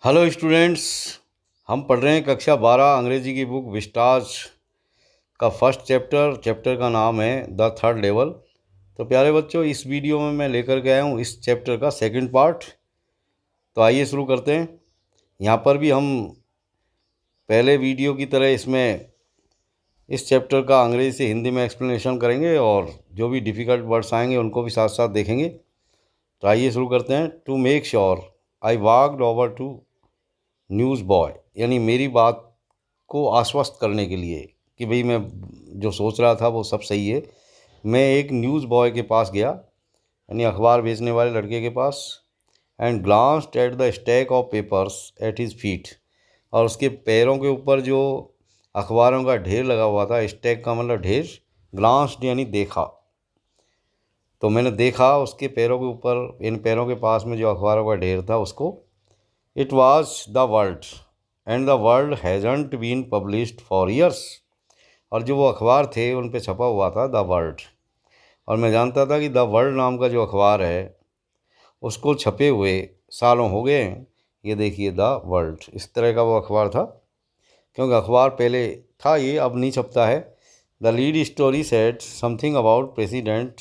Hello students. हम पढ़ रहे हैं कक्षा 12 अंग्रेजी की बुक विस्टाज का फर्स्ट चैप्टर का नाम है द थर्ड लेवल। तो प्यारे बच्चों, इस वीडियो में मैं लेकर के आया हूँ इस चैप्टर का सेकंड पार्ट। तो आइए शुरू करते हैं। यहाँ पर भी हम पहले वीडियो की तरह इसमें इस चैप्टर का अंग्रेजी से हिंदी में एक्सप्लेनेशन करेंगे और जो भी डिफ़िकल्ट वर्ड्स आएंगे उनको भी साथ साथ देखेंगे। तो आइए शुरू करते हैं। To make sure I walked over to news boy, यानी मेरी बात को आश्वस्त करने के लिए कि भाई मैं जो सोच रहा था वो सब सही है। मैं एक न्यूज़ बॉय के पास गया, यानी अखबार बेचने वाले लड़के के पास। And glanced at the stack of papers at his feet, और उसके पैरों के ऊपर जो अखबारों का ढेर लगा हुआ था, स्टैक का मतलब ढेर, ग्लांस्ड यानी देखा। तो मैंने देखा उसके पैरों के ऊपर, इन पैरों के पास में जो अखबारों का ढेर था उसको। It was the World and the World hasn't been published for years, और जो वो अखबार थे उन पे छपा हुआ था द वर्ल्ड। और मैं जानता था कि द वर्ल्ड नाम का जो अखबार है उसको छपे हुए सालों हो गए हैं। ये देखिए द वर्ल्ड, इस तरह का वो अखबार था, क्योंकि अखबार पहले था, ये अब नहीं छपता है। The lead story said something about president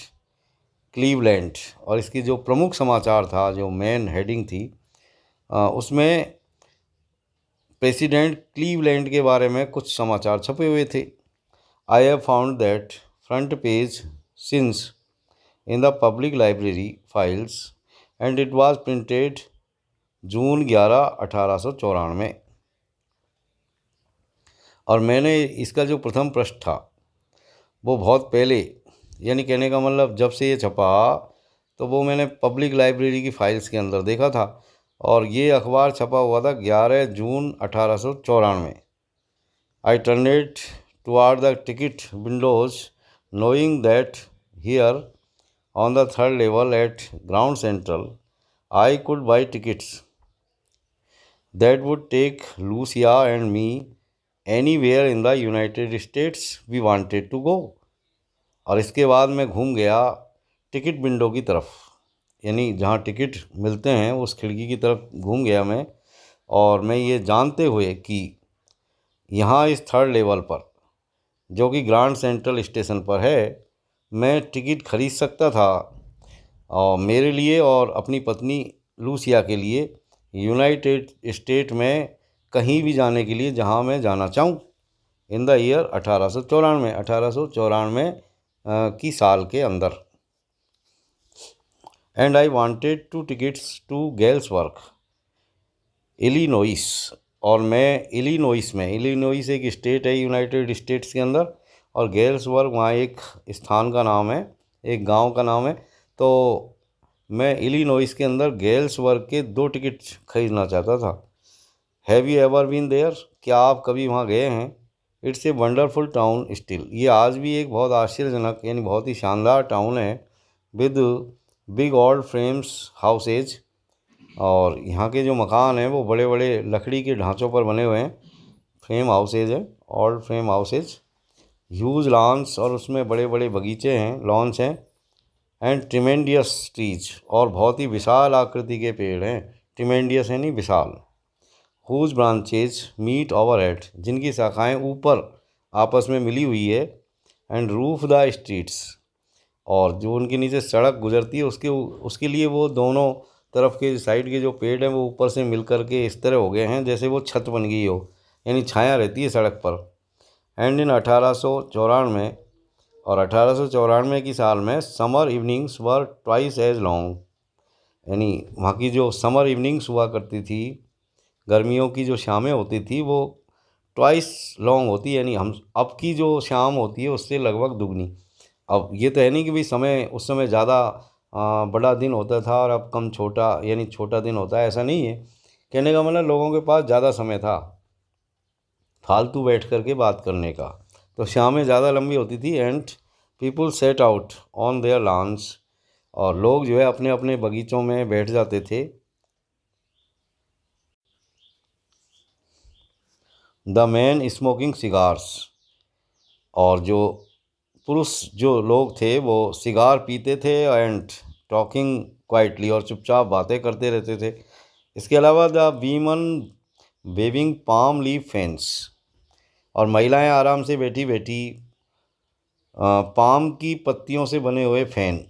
Cleveland, और इसकी जो प्रमुख समाचार था, जो मेन हेडिंग थी, उसमें प्रेसिडेंट क्लीवलैंड के बारे में कुछ समाचार छपे हुए थे। I have found that front page since in the public library files and it was printed June 11 1894। और मैंने इसका जो प्रथम पृष्ठ था वो बहुत पहले, यानी कहने का मतलब जब से ये छपा तो वो मैंने पब्लिक लाइब्रेरी की फ़ाइल्स के अंदर देखा था, और ये अखबार छपा हुआ था 11 जून 1894। I turned toward the ticket windows, knowing that here on the third level at Ground Central, I could buy tickets that would take Lucia and me anywhere in the United States we wanted to go। और इसके बाद मैं घूम गया ticket window की तरफ, यानी जहाँ टिकट मिलते हैं उस खिड़की की तरफ घूम गया मैं। और मैं ये जानते हुए कि यहाँ इस थर्ड लेवल पर, जो कि ग्रांड सेंट्रल स्टेशन पर है, मैं टिकट खरीद सकता था, और मेरे लिए और अपनी पत्नी लूसिया के लिए यूनाइटेड स्टेट में कहीं भी जाने के लिए जहां मैं जाना चाहूं, इन द ईयर 1894 की साल के अंदर। And I wanted to tickets to Galesworth Illinois, और मैं इलिनोइस एक स्टेट है यूनाइटेड स्टेट्स के अंदर, और गेल्सवर्ग वहाँ एक स्थान का नाम है, एक गांव का नाम है। तो मैं इलिनोइस के अंदर गेल्सवर्ग के 2 टिकट खरीदना चाहता था। Have you ever been there, क्या आप कभी वहाँ गए हैं? It's a wonderful town still, ये आज भी एक बहुत आश्चर्यजनक यानी बहुत ही शानदार टाउन है। With big old frames houses, और यहाँ के जो मकान हैं वो बड़े बड़े लकड़ी के ढांचों पर बने हुए हैं। फ्रेम हाउसेज हैं, old frame houses. Huge lawns, और उसमें बड़े बड़े बगीचे हैं, लॉन्स हैं। एंड ट्रिमेंडियस ट्रीज, और बहुत ही विशाल आकृति के पेड़ हैं। ट्रिमेंडियस यानी विशाल। Whose branches meet overhead, जिनकी शाखाएं ऊपर आपस में मिली हुई है। एंड रूफ द स्ट्रीट्स, और जो उनके नीचे सड़क गुजरती है उसके उसके लिए वो दोनों तरफ के साइड के जो पेड़ हैं वो ऊपर से मिल कर के इस तरह हो गए हैं जैसे वो छत बन गई हो, यानी छाया रहती है सड़क पर। एंड इन 1894, और 1894 की साल में समर इवनिंग्स वर ट्वाइस एज लॉन्ग, यानी वहाँ की जो समर इवनिंग्स हुआ करती थी, गर्मियों की जो शामें होती थी वो ट्वाइस लॉन्ग होती, यानी हम अब की जो शाम होती है उससे लगभग दुगनी। अब ये तो है नहीं कि भाई समय उस समय ज़्यादा बड़ा दिन होता था और अब कम छोटा, यानी छोटा दिन होता है, ऐसा नहीं है। कहने का मतलब लोगों के पास ज़्यादा समय था फालतू बैठ कर के बात करने का, तो शामें ज़्यादा लंबी होती थी। And people sat out on their lawns, और लोग जो है अपने अपने बगीचों में बैठ जाते थे। द मैन स्मोकिंग सिगार्स, और जो पुरुष जो लोग थे वो सिगार पीते थे। एंड टॉकिंग क्वाइटली, और चुपचाप बातें करते रहते थे। इसके अलावा the women waving palm leaf fans, और महिलाएं आराम से बैठी बैठी पाम की पत्तियों से बने हुए फैन,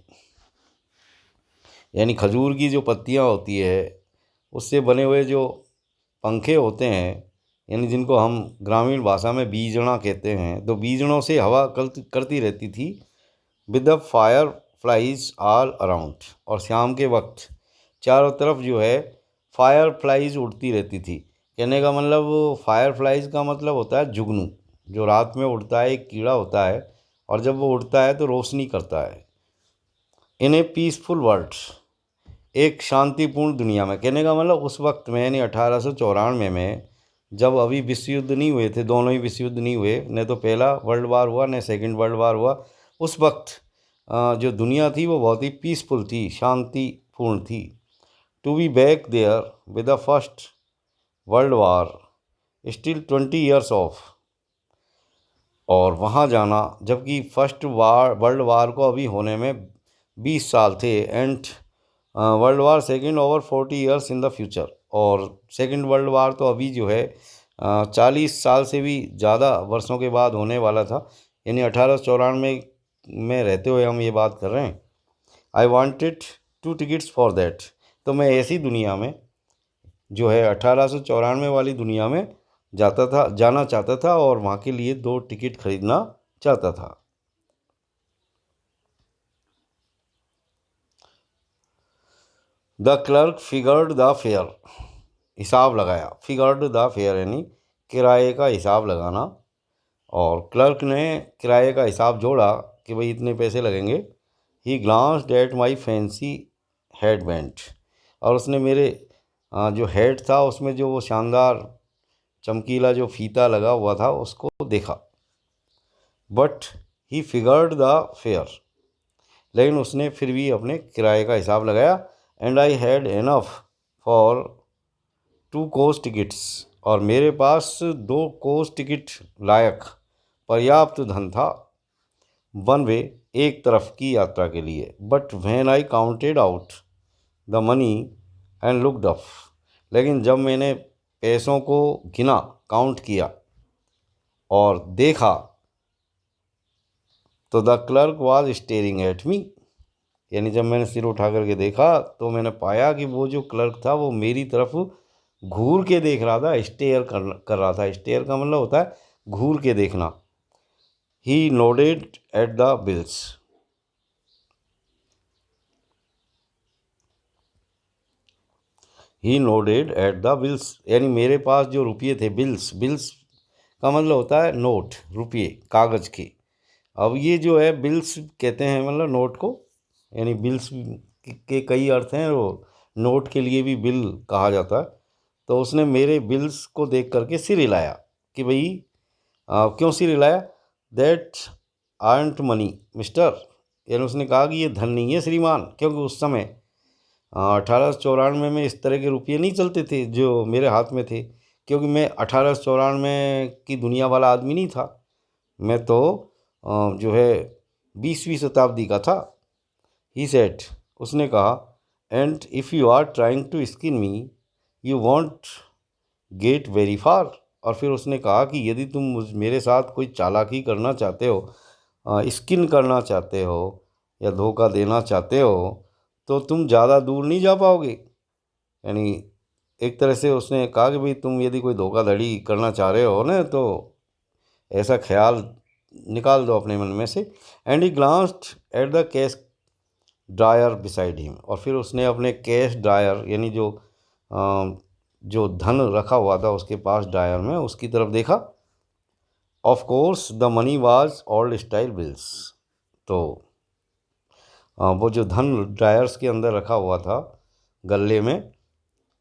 यानी खजूर की जो पत्तियां होती है उससे बने हुए जो पंखे होते हैं, यानी जिनको हम ग्रामीण भाषा में बीजड़ा कहते हैं, तो बीजड़ों से हवा करती रहती थी with the fire flies all around. और शाम के वक्त चारों तरफ जो है फायर फ्लाइज उड़ती रहती थी। कहने का मतलब फायर फ्लाइज का मतलब होता है जुगनू, जो रात में उड़ता है, एक कीड़ा होता है, और जब वो उड़ता है तो रोशनी करता है। इन ए पीसफुल वर्ल्ड, एक शांतिपूर्ण दुनिया में। कहने का मतलब उस वक्त में, यानी 1894 में, जब अभी विश्व युद्ध नहीं हुए थे, दोनों ही विश्व युद्ध नहीं हुए, न तो पहला वर्ल्ड वार हुआ न सेकंड वर्ल्ड वार हुआ, उस वक्त जो दुनिया थी वो बहुत ही पीसफुल थी, शांतिपूर्ण थी। To be back there with the First World War still 20 years off, और वहाँ जाना जबकि फर्स्ट वर्ल्ड वार को अभी होने में 20 साल थे, and world war second over 40 years in the future, और सेकेंड वर्ल्ड वार तो अभी जो है 40 साल से भी ज़्यादा वर्षों के बाद होने वाला था, यानी 1894 में रहते हुए हम ये बात कर रहे हैं। I wanted 2 tickets for that, तो मैं ऐसी दुनिया में जो है 1894 वाली दुनिया में जाना चाहता था, और वहाँ के लिए 2 टिकट खरीदना चाहता था। The clerk figured the fair, हिसाब लगाया, फिगर्ड द फेयर यानी किराए का हिसाब लगाना, और क्लर्क ने किराए का हिसाब जोड़ा कि भाई इतने पैसे लगेंगे। He glanced at my fancy headband, और उसने मेरे जो हेड था उसमें जो वो शानदार चमकीला जो फीता लगा हुआ था उसको देखा। But he figured the fair, लेकिन उसने फिर भी अपने किराए का हिसाब लगाया। And I had enough for 2 coach tickets, और मेरे पास 2 कोच टिकट लायक पर्याप्त धन था, वन वे, एक तरफ की यात्रा के लिए। But when I counted out the money and looked up, लेकिन जब मैंने पैसों को गिना, काउंट किया और देखा, तो the clerk was staring at me, यानी जब मैंने सिर उठा करके देखा तो मैंने पाया कि वो जो क्लर्क था वो मेरी तरफ घूर के देख रहा था, स्टेयर कर रहा था। स्टेयर का मतलब होता है घूर के देखना। He nodded at the bills, he nodded at the bills, यानी मेरे पास जो रुपये थे, बिल्स, बिल्स का मतलब होता है नोट, रुपये, कागज़ के। अब ये जो है बिल्स कहते हैं मतलब नोट को, यानी बिल्स के कई अर्थ हैं, वो नोट के लिए भी बिल कहा जाता है। तो उसने मेरे बिल्स को देख करके सिर हिलाया कि भाई क्यों सिर हिलाया? दैट आर्ट मनी मिस्टर, यानी उसने कहा कि ये धन नहीं है श्रीमान, क्योंकि उस समय 1894 में इस तरह के रुपये नहीं चलते थे जो मेरे हाथ में थे, क्योंकि मैं 1894 की दुनिया वाला आदमी नहीं था। मैं तो जो है 20वीं शताब्दी का था। ही सेड, उसने कहा, and if you are trying to skin me you won't get very far, और फिर उसने कहा कि यदि तुम मेरे साथ कोई चालाकी करना चाहते हो, स्किन करना चाहते हो या धोखा देना चाहते हो, तो तुम ज़्यादा दूर नहीं जा पाओगे। यानी एक तरह से उसने कहा कि भाई तुम यदि कोई धोखाधड़ी करना चाह रहे हो ना, तो ऐसा ख्याल निकाल दो अपने मन में से। And he glanced at the cash dryer beside him, और फिर उसने अपने कैश ड्रायर यानी जो धन रखा हुआ था उसके पास ड्रायर में, उसकी तरफ देखा। Of course the money was old style bills, तो वो जो धन ड्रायर्स के अंदर रखा हुआ था गले में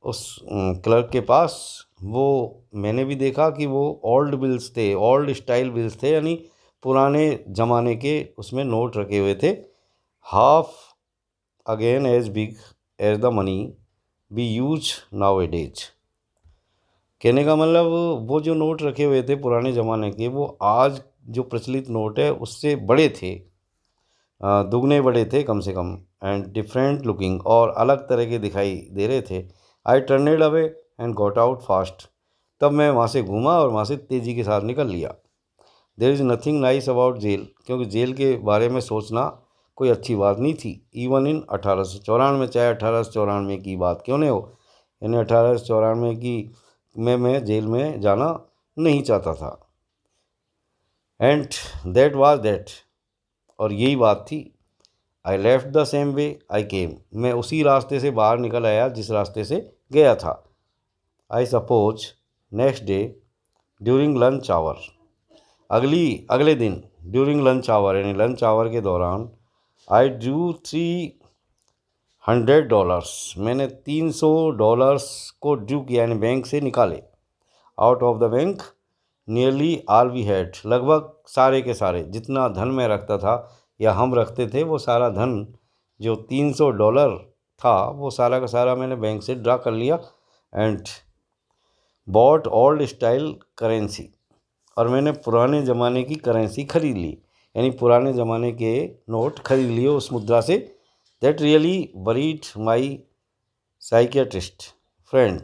उस क्लर्क के पास, वो मैंने भी देखा कि वो ओल्ड बिल्स थे, ओल्ड स्टाइल बिल्स थे, यानी पुराने ज़माने के उसमें नोट रखे हुए थे। Half again as big as the money we use nowadays, कहने का मतलब वो जो नोट रखे हुए थे पुराने ज़माने के, वो आज जो प्रचलित नोट है उससे बड़े थे, दुगने बड़े थे कम से कम, एंड डिफरेंट लुकिंग, और अलग तरह के दिखाई दे रहे थे। I turned away and got out fast. तब मैं वहाँ से घूमा और वहाँ से तेज़ी के साथ निकल लिया। There is nothing nice about jail, क्योंकि जेल के बारे में सोचना कोई अच्छी बात नहीं थी। इवन इन 1894, चाहे 1894 की बात क्यों नहीं हो, यानी 1894 की में मैं जेल में जाना नहीं चाहता था। एंड दैट वाज दैट, और यही बात थी। I left the same way I came, मैं उसी रास्ते से बाहर निकल आया जिस रास्ते से गया था। I suppose next day during lunch hour, अगले दिन ड्यूरिंग लंच आवर यानी लंच आवर के दौरान, आई ड्रू $300, मैंने $300 को ड्रू किया यानी बैंक से निकाले। Out of the bank nearly all we had, लगभग सारे के सारे जितना धन मैं रखता था या हम रखते थे, वो सारा धन जो $300 था वो सारा का सारा मैंने बैंक से ड्रा कर लिया। And bought old style currency, और मैंने पुराने ज़माने की करेंसी खरीद ली, यानी पुराने ज़माने के नोट खरीद लिए उस मुद्रा से। That really worried my psychiatrist friend,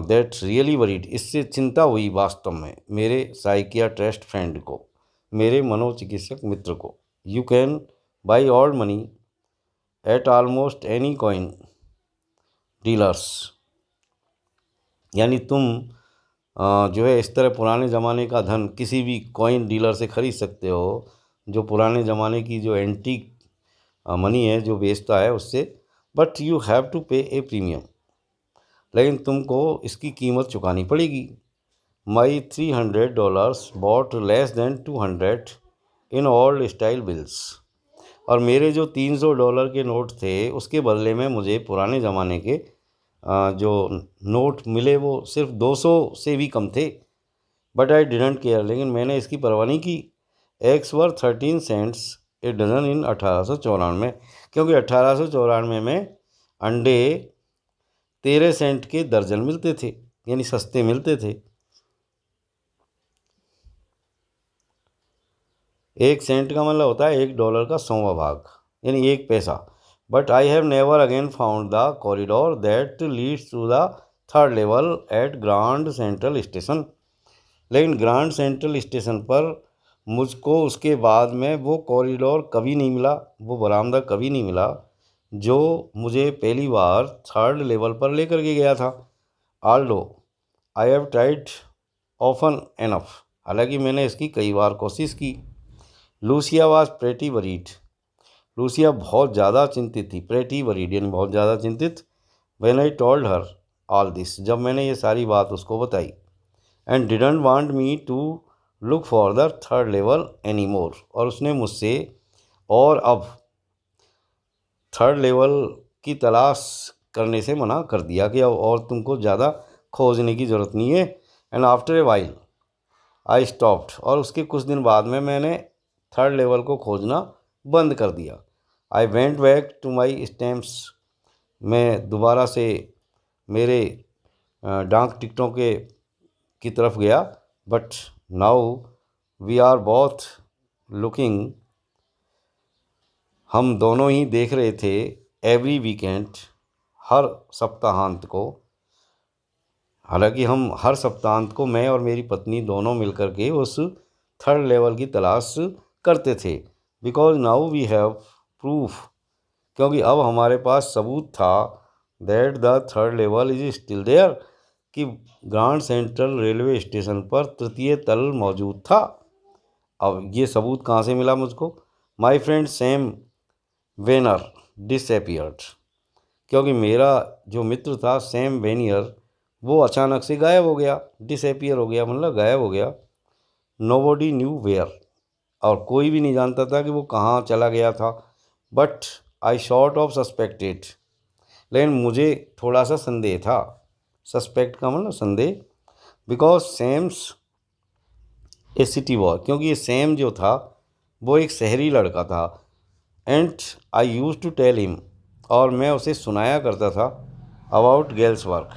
that really worried, इससे चिंता हुई वास्तव में मेरे साइकियाट्रिस्ट फ्रेंड को, मेरे मनोचिकित्सक मित्र को। You can buy all money at almost any coin dealers, यानी तुम जो है इस तरह पुराने ज़माने का धन किसी भी कॉइन डीलर से ख़रीद सकते हो, जो पुराने ज़माने की जो एंटीक मनी है जो बेचता है उससे। बट यू हैव टू पे ए प्रीमियम, लेकिन तुमको इसकी कीमत चुकानी पड़ेगी। My $300 bought less than 200 in old style bills, और मेरे जो $300 के नोट थे उसके बदले में मुझे पुराने ज़माने के जो नोट मिले वो सिर्फ 200 से भी कम थे। बट आई डिडंट केयर, लेकिन मैंने इसकी परवाह नहीं की। Eggs were 13 cents a dozen in 1894, क्योंकि 1894 में अंडे 13 सेंट के दर्जन मिलते थे, यानी सस्ते मिलते थे। 1 सेंट का मतलब होता है $1 का 100वां भाग, यानी 1 पैसा। But I have never again found the corridor that leads to the third level at Grand Central Station, लेकिन ग्रांड सेंट्रल स्टेशन पर मुझको उसके बाद में वो कॉरिडोर कभी नहीं मिला, वो बरामदा कभी नहीं मिला जो मुझे पहली बार थर्ड लेवल पर लेकर के गया था। Aldo I have tried often enough, हालांकि मैंने इसकी कई बार कोशिश की। Lucia was pretty worried, Lucia बहुत ज़्यादा चिंतित थी। प्रेटी वरीड यानी बहुत ज़्यादा चिंतित। When I told her all this, जब मैंने ये सारी बात उसको बताई। And didn't want me to look for the third level any more, और उसने मुझसे और अब थर्ड लेवल की तलाश करने से मना कर दिया कि अब और तुमको ज़्यादा खोजने की ज़रूरत नहीं है। And after a while I stopped, और उसके कुछ दिन बाद में मैंने थर्ड लेवल को खोजना बंद कर दिया। I went back to my stamps, मैं दोबारा से मेरे डाक टिकटों के की तरफ गया। But now we are both looking, हम दोनों ही देख रहे थे एवरी वीकेंड, हर सप्ताहांत को, हालांकि हम हर सप्ताहांत को मैं और मेरी पत्नी दोनों मिलकर के उस थर्ड लेवल की तलाश करते थे। Because now we have proof, क्योंकि अब हमारे पास सबूत था that the third level is still there, कि ग्रांड सेंट्रल रेलवे स्टेशन पर तृतीय तल मौजूद था। अब ये सबूत कहाँ से मिला मुझको? My friend Sam Vanern disappeared, क्योंकि मेरा जो मित्र था सैम वेनियर वो अचानक से गायब हो गया। डिसअपियर हो गया मतलब गायब हो गया। नोबडी न्यू वेयर, और कोई भी नहीं जानता था कि वो कहाँ चला गया था। But I short of suspected, लेकिन मुझे थोड़ा सा संदेह था। सस्पेक्ट का मतलब संदेह। Because Sam's a city boy, क्योंकि ये सैम जो था वो एक शहरी लड़का था। And I used to tell him, और मैं उसे सुनाया करता था about Galesburg,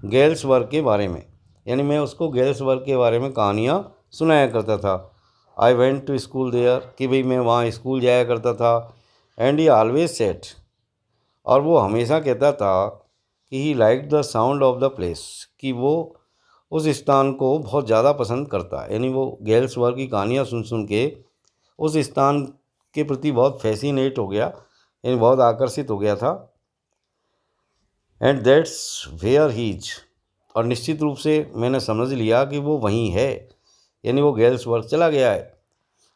Galesburg के बारे में, यानी मैं उसको गर्ल्स वर्क के बारे में कहानियाँ सुनाया करता था। I went to school there, कि भाई मैं वहाँ स्कूल जाया करता था। एंड ही ऑलवेज सेट, और वो हमेशा कहता था कि he like the sound of the place, कि वो उस स्थान को बहुत ज़्यादा पसंद करता है। यानी वो गेल्सवर्ग की कहानियाँ सुन सुन के उस स्थान के प्रति बहुत फैसिनेट हो गया, यानी बहुत आकर्षित हो गया था। And that's where he is, और निश्चित रूप से मैंने समझ लिया कि वो वहीं है, यानी वो गेल्सवर्ग चला गया है।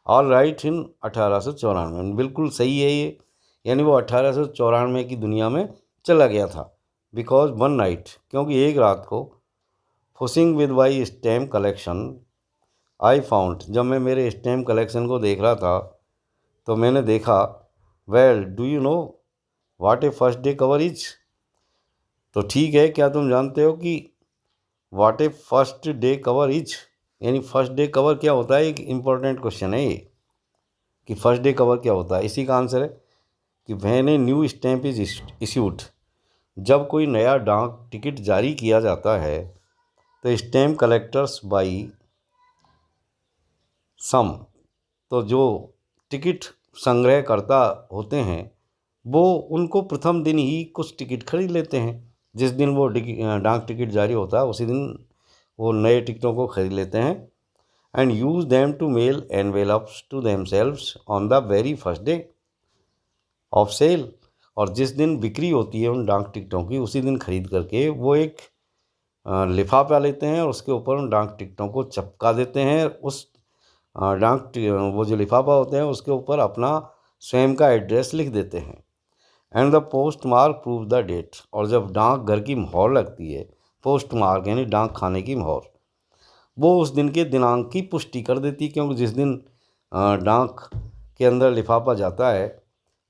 ऑल राइट इन 1894, बिल्कुल सही है ये, यानी वो 1894 की दुनिया में चला गया था। बिकॉज वन नाइट, क्योंकि एक रात को fussing with my stamp collection I found, जब मैं मेरे स्टैम्प कलेक्शन को देख रहा था तो मैंने देखा, well do you know what A first day cover is, तो ठीक है, क्या तुम जानते हो कि what A first day cover is, यानी फर्स्ट डे कवर क्या होता है। एक इम्पॉर्टेंट क्वेश्चन है ये कि फर्स्ट डे कवर क्या होता है। इसी का आंसर है कि when a new stamp is issued, जब कोई नया डाक टिकट जारी किया जाता है तो स्टैम्प कलेक्टर्स बाई सम, तो जो टिकट संग्रहकर्ता होते हैं वो उनको प्रथम दिन ही कुछ टिकट खरीद लेते हैं। जिस दिन वो डाक टिकट जारी होता है उसी दिन वो नए टिकटों को खरीद लेते हैं। And use them to mail envelopes to themselves on the very first day of sale, और जिस दिन बिक्री होती है उन डाक टिकटों की उसी दिन खरीद करके वो एक लिफाफा लेते हैं और उसके ऊपर उन डाक टिकटों को चिपका देते हैं। उस वो जो लिफाफा होते हैं उसके ऊपर अपना स्वयं का एड्रेस लिख देते हैं। And the postmark prove the date, और जब डाक घर की मोहर लगती है, पोस्ट मार्क यानी डाक खाने की मोहर, वो उस दिन के दिनांक की पुष्टि कर देती, क्योंकि जिस दिन डाक के अंदर लिफाफा जाता है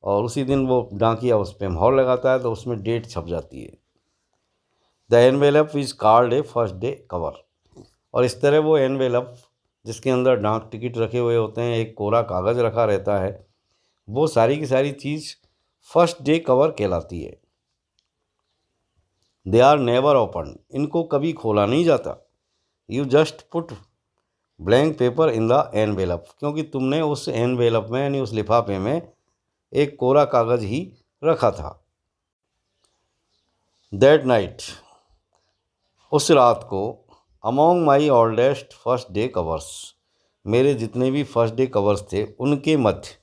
और उसी दिन वो डाकिया उस पर मोहर लगाता है तो उसमें डेट छप जाती है। The envelope is called a first day cover, और इस तरह वो एनवेलप जिसके अंदर डाक टिकट रखे हुए होते हैं, एक कोरा कागज़ रखा रहता है, वो सारी की सारी चीज़ फर्स्ट डे कवर कहलाती है। दे आर नेवर ओपन, इनको कभी खोला नहीं जाता। You just put blank paper in the envelope, क्योंकि तुमने उस एनवेलप में यानी उस लिफाफे में एक कोरा कागज़ ही रखा था। दैट नाइट, उस रात को, अमोंग माई ओल्डेस्ट फर्स्ट डे कवर्स, मेरे जितने भी फर्स्ट डे कवर्स थे उनके मध्य,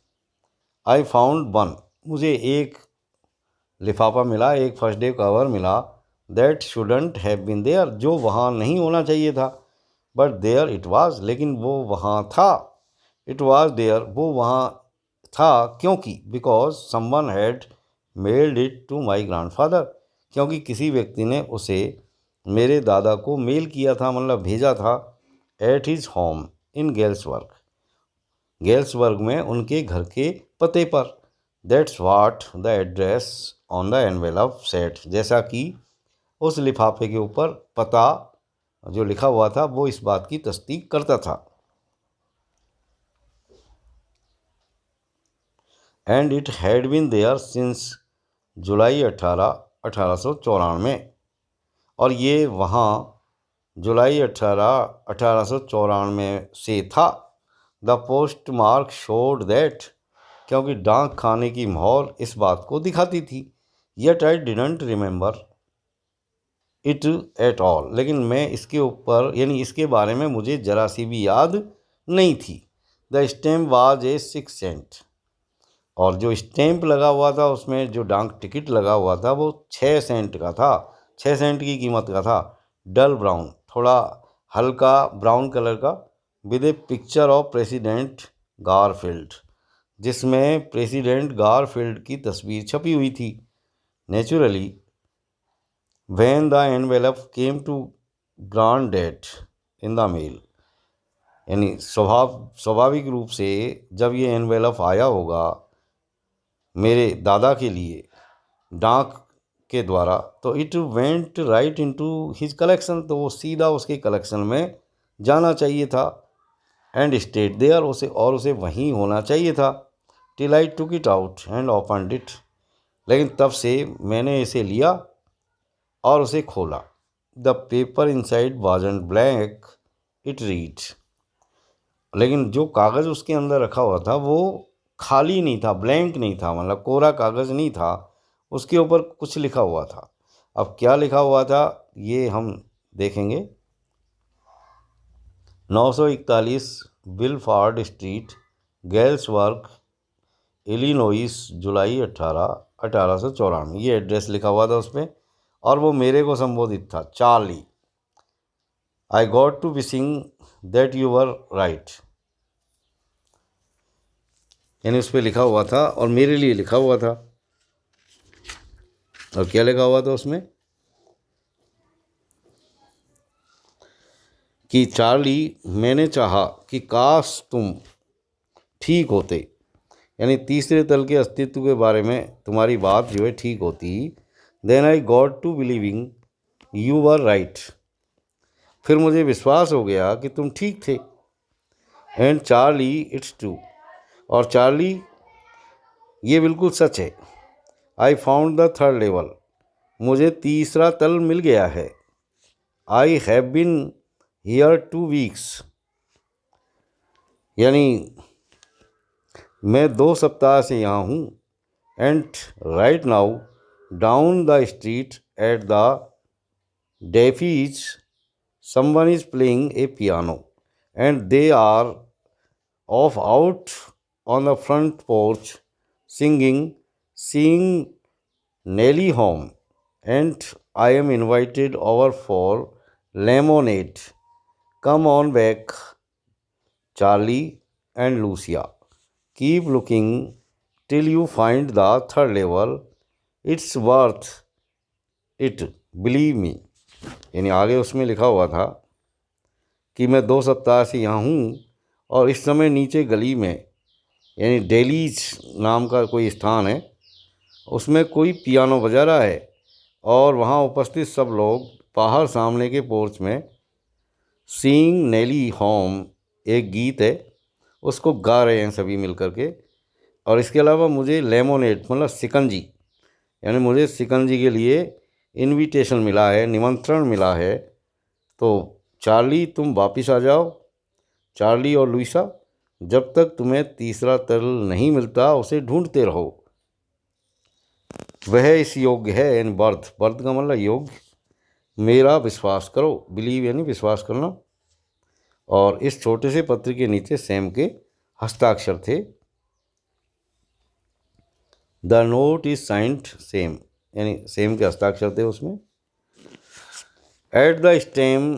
आई फाउंड वन, मुझे एक लिफाफा मिला, एक फर्स्ट डे कवर मिला, that shouldn't have been there, जो वहाँ नहीं होना चाहिए था, बट देयर इट वाज, लेकिन वो वहाँ था। इट वाज देयर, वो वहाँ था, क्योंकि because someone had mailed it to my grandfather, क्योंकि किसी व्यक्ति ने उसे मेरे दादा को मेल किया था, मतलब भेजा था, एट हिज होम इन गेल्सवर्ग, गेल्सवर्ग में उनके घर के पते पर। That's what the address on the envelope set, जैसा कि उस लिफाफे के ऊपर पता जो लिखा हुआ था वो इस बात की तस्दीक करता था। And it had been there since July 1894, और ये वहाँ जुलाई 1894 से था। The postmark showed that, क्योंकि डाक खाने की मोहर इस बात को दिखाती थी। Yet I didn't remember it at all, लेकिन मैं इसके ऊपर यानी इसके बारे में मुझे ज़रा सी भी याद नहीं थी। The stamp was a 6 cent, और जो स्टैम्प लगा हुआ था उसमें जो डाक टिकट लगा हुआ था वो 6 सेंट का था, 6 सेंट की कीमत का था। डल ब्राउन, थोड़ा हल्का ब्राउन कलर का, with a picture of President Garfield, जिसमें प्रेसिडेंट गारफील्ड की तस्वीर छपी हुई थी। Naturally when the envelope came to granddad in the mail, यानी स्वाभाविक रूप से जब ये एनवेलप आया होगा मेरे दादा के लिए डाक के द्वारा, तो it went right into his collection, तो वो सीधा उसके कलेक्शन में जाना चाहिए था। एंड स्टेट देयर, उसे वहीं होना चाहिए था। Till I took it out and opened it, लेकिन तब से मैंने इसे लिया और उसे खोला। The paper inside wasn't blank, it read, लेकिन जो कागज़ उसके अंदर रखा हुआ था वो खाली नहीं था, ब्लैंक नहीं था, मतलब कोरा कागज़ नहीं था, उसके ऊपर कुछ लिखा हुआ था। अब क्या लिखा हुआ था ये हम देखेंगे। 941 विलफार्ड स्ट्रीट, गेल्सवर्ग, इलिनोइस, जुलाई 1894। ये एड्रेस लिखा हुआ था उसमें, और वो मेरे को संबोधित था, Charlie. I got to wishing that you were right, यानी उस पर लिखा हुआ था और मेरे लिए लिखा हुआ था। और क्या लिखा हुआ था उसमें कि चार्ली, मैंने चाहा कि काश तुम ठीक होते, यानी तीसरे तल के अस्तित्व के बारे में तुम्हारी बात जो है ठीक होती। Then I got to believing you were right, फिर मुझे विश्वास हो गया कि तुम ठीक थे। एंड चार्ली, इट्स ट्रू, और चार्ली ये बिल्कुल सच है। I found the third level, मुझे तीसरा तल मिल गया है। I have been here 2 weeks, यानी मैं 2 सप्ताह से यहाँ हूँ। And right now down the street at the Deffies someone is playing a piano and they are off out on the front porch singing seeing Nelly home, and I am invited over for lemonade. Come on back, Charlie and Lucia. Keep looking till you find the third level. It's worth it, believe me. यानी आगे उसमें लिखा हुआ था कि मैं 2 सप्ताह से यहाँ हूँ और इस समय नीचे गली में, यानी डेलीज नाम का कोई स्थान है, उसमें कोई पियानो बजा रहा है और वहाँ उपस्थित सब लोग बाहर सामने के पोर्च में सीइंग नेली होम, एक गीत है, उसको गा रहे हैं सभी मिल कर के। और इसके अलावा मुझे लेमोनेड मतलब शिकंजी, यानी मुझे शिकंजी के लिए इनविटेशन मिला है, निमंत्रण मिला है। तो चार्ली तुम वापस आ जाओ, चार्ली और लुइसा, जब तक तुम्हें तीसरा तल नहीं मिलता उसे ढूंढते रहो। वह इस योग्य है, यानी बर्थ, बर्थ का मतलब योग्य। मेरा विश्वास करो, बिलीव यानी विश्वास करना। और इस छोटे से पत्र के नीचे सैम के हस्ताक्षर थे। The note is signed same, यानी सेम के हस्ताक्षर थे उसमें। At the stem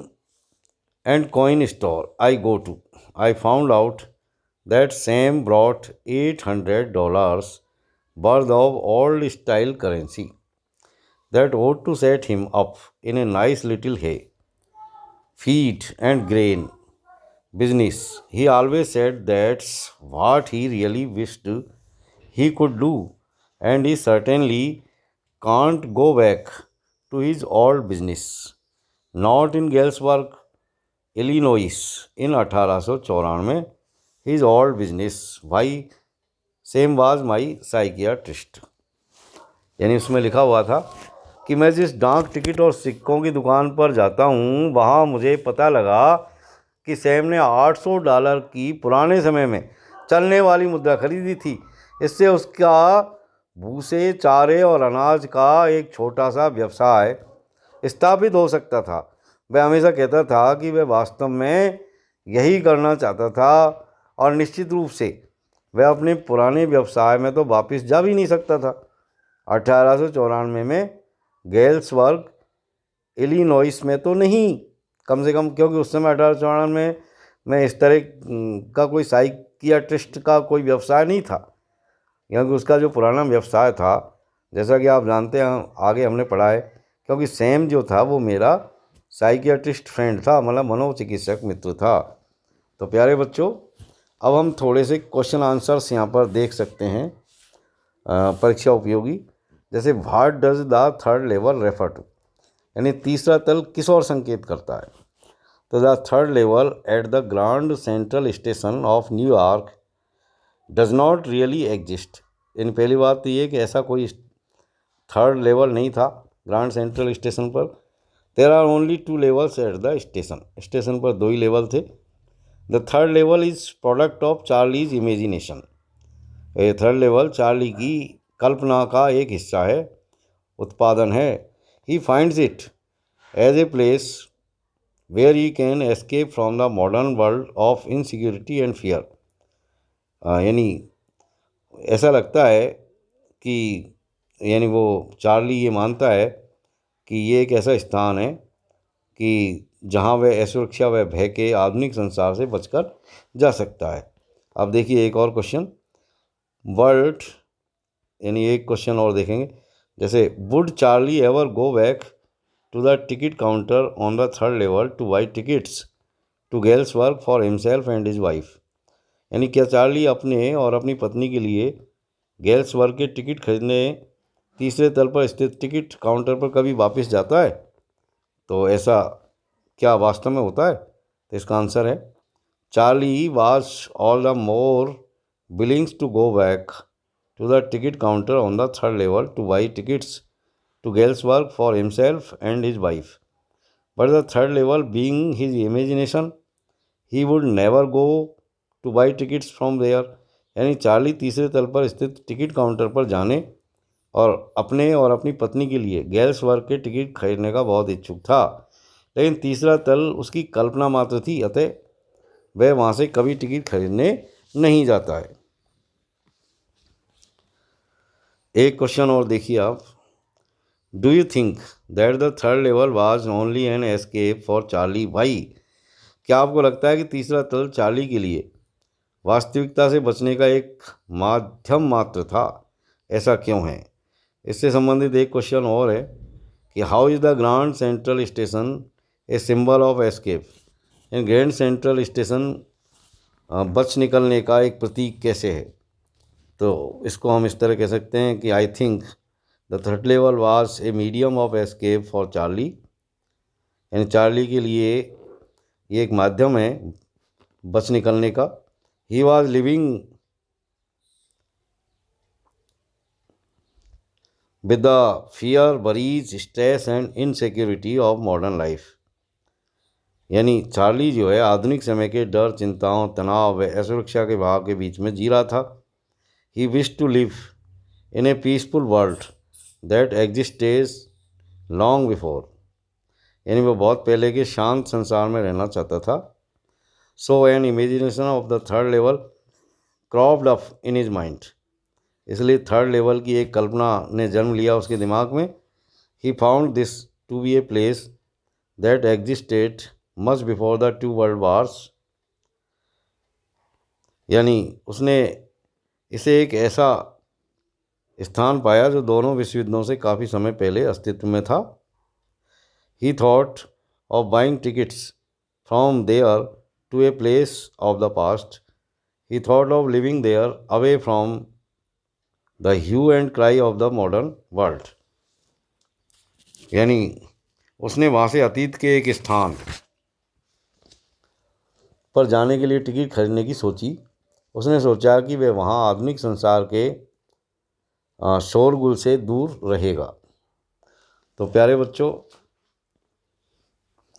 and coin store I go to, I found out that Sam brought $800 worth of old style currency that ought to set him up in a nice little hay, feed and grain business. He always said that's what he really wished he could do, and he certainly can't go back to his old business, not in Galesburg, Illinois, in 1894। His old business भाई same was my psychiatrist, यानी उसमें लिखा हुआ था कि मैं जिस डाक टिकट और सिक्कों की दुकान पर जाता हूँ वहाँ मुझे पता लगा कि सैम ने $800 की पुराने समय में चलने वाली मुद्रा खरीदी थी। इससे उसका भूसे, चारे और अनाज का एक छोटा सा व्यवसाय स्थापित हो सकता था। वह हमेशा कहता था कि वह वास्तव में यही करना चाहता था, और निश्चित रूप से वह अपने पुराने व्यवसाय में तो वापस जा भी नहीं सकता था। 1894 में गेल्सवर्ग, इलिनोइस में तो नहीं, कम से कम, क्योंकि उस समय 1894 में इस तरह का कोई साइकियाट्रिस्ट का कोई व्यवसाय नहीं था, क्योंकि उसका जो पुराना व्यवसाय था, जैसा कि आप जानते हैं, आगे हमने पढ़ा है, क्योंकि सैम जो था वो मेरा साइकियाट्रिस्ट फ्रेंड था, मतलब मनोचिकित्सक मित्र था। तो प्यारे बच्चों, अब हम थोड़े से क्वेश्चन आंसर्स यहाँ पर देख सकते हैं परीक्षा उपयोगी। जैसे what does the third level refer to, यानी तीसरा तल किस ओर संकेत करता है। तो the third level at the grand Central station of New York does not really exist. इन पहली बात तो ये कि ऐसा कोई थर्ड लेवल नहीं था ग्रांड सेंट्रल स्टेशन पर। There are only 2 levels at the station, station पर 2 ही लेवल थे। The third level is product of Charlie's imagination, ये थर्ड लेवल चार्ली की कल्पना का एक हिस्सा है, उत्पादन है। He finds it as a place where he can escape from the modern world of insecurity and fear. यानी ऐसा लगता है कि यानी वो चार्ली ये मानता है कि ये एक ऐसा स्थान है कि जहाँ वह असुरक्षा व भय के आधुनिक संसार से बचकर जा सकता है। अब देखिए एक और क्वेश्चन, वर्ल्ड यानी एक क्वेश्चन और देखेंगे, जैसे would Charlie ever go back to the ticket counter on the third level to buy tickets to Galesburg for himself and his wife. यानी क्या चार्ली अपने और अपनी पत्नी के लिए गेल्स वर्क के टिकट खरीदने तीसरे तल पर स्थित टिकट काउंटर पर कभी वापस जाता है? तो ऐसा क्या वास्तव में होता है? तो इसका आंसर है Charlie was all the more willing to go back to the ticket counter on the third level to buy tickets to girls' work for himself and his wife. But the third level being his imagination, he would never go to buy tickets from there. यानी Charlie तीसरे तल पर स्थित ticket counter पर जाने और अपनी पत्नी के लिए गर्ल्स वर्क के टिकट खरीदने का बहुत इच्छुक था, लेकिन तीसरा तल उसकी कल्पना मात्र थी, अतः वह वहाँ से कभी टिकट खरीदने नहीं जाता है। एक क्वेश्चन और देखिए आप, do you think that the third level was only an escape for Charlie? भाई क्या आपको लगता है कि तीसरा तल चार्ली के लिए वास्तविकता से बचने का एक माध्यम मात्र था? ऐसा क्यों है? इससे संबंधित एक क्वेश्चन और है कि how is the grand central station a symbol of escape? Grand central station बच निकलने का एक प्रतीक कैसे है? तो इसको हम इस तरह कह सकते हैं कि I think the third level was a medium of escape for Charlie. यानी चार्ली के लिए ये एक माध्यम है बच निकलने का। He was living with the fear, worries, stress and insecurity of modern life. यानी चार्ली जो है आधुनिक समय के डर, चिंताओं, तनाव व असुरक्षा के भाव के बीच में जी रहा था। He wished to live in a peaceful world that existed long before. यानी वो बहुत पहले के शांत संसार में रहना चाहता था। So an imagination of the third level cropped up in his mind. इसलिए थर्ड लेवल की एक कल्पना ने जन्म लिया उसके दिमाग में। He found this to be a place that existed much before the two world wars. यानी उसने इसे एक ऐसा स्थान पाया जो दोनों विश्व युद्धों से काफ़ी समय पहले अस्तित्व में था। He thought of buying tickets from there to a place of the past. He thought of living there away from the hue and cry of the modern world. यानी उसने वहाँ से अतीत के एक स्थान पर जाने के लिए टिकट खरीदने की सोची। उसने सोचा कि वह वहाँ आधुनिक संसार के शोरगुल से दूर रहेगा। तो प्यारे बच्चों,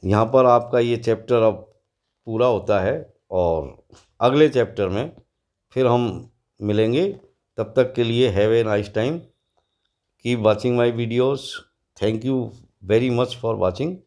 यहाँ पर आपका ये चैप्टर अब पूरा होता है और अगले चैप्टर में फिर हम मिलेंगे। तब तक के लिए have a nice time, keep watching my videos. Thank you very much for watching.